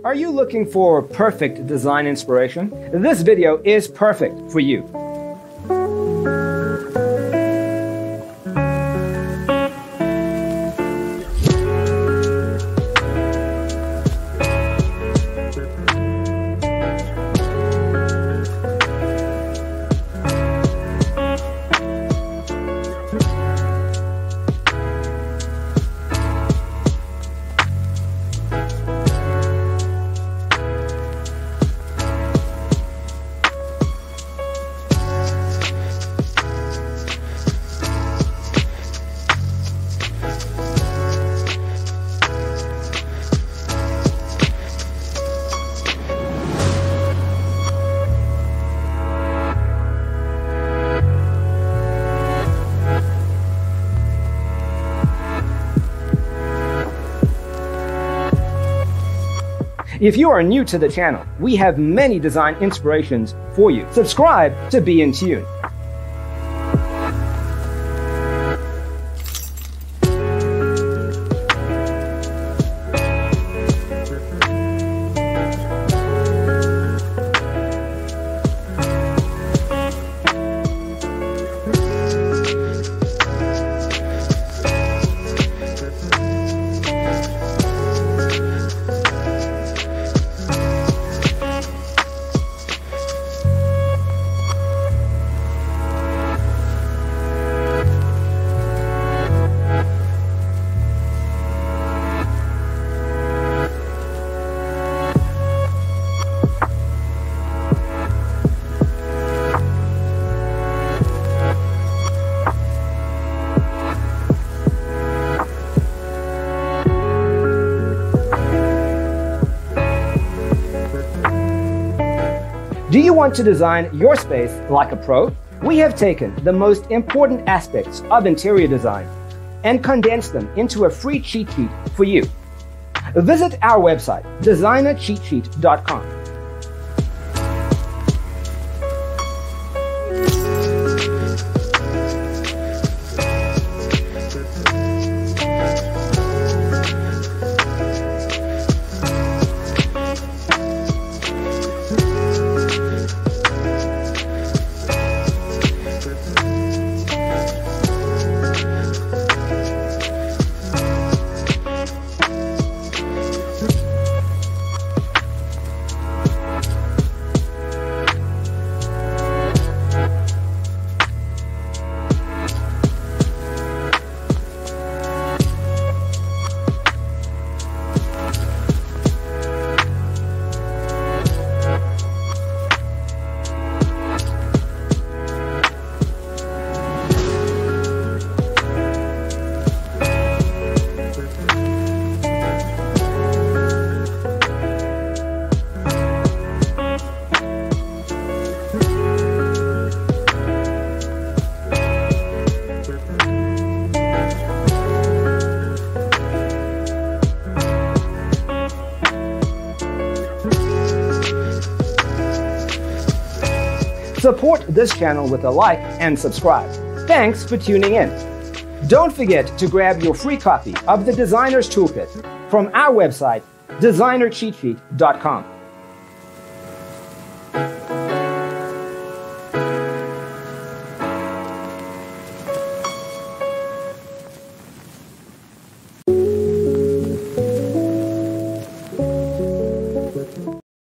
Are you looking for perfect design inspiration? This video is perfect for you. If you are new to the channel, we have many design inspirations for you. Subscribe to be in tune. Do you want to design your space like a pro? We have taken the most important aspects of interior design and condensed them into a free cheat sheet for you. Visit our website, designercheatsheet.com. Support this channel with a like and subscribe. Thanks for tuning in. Don't forget to grab your free copy of the Designer's Toolkit from our website, designercheatsheet.com.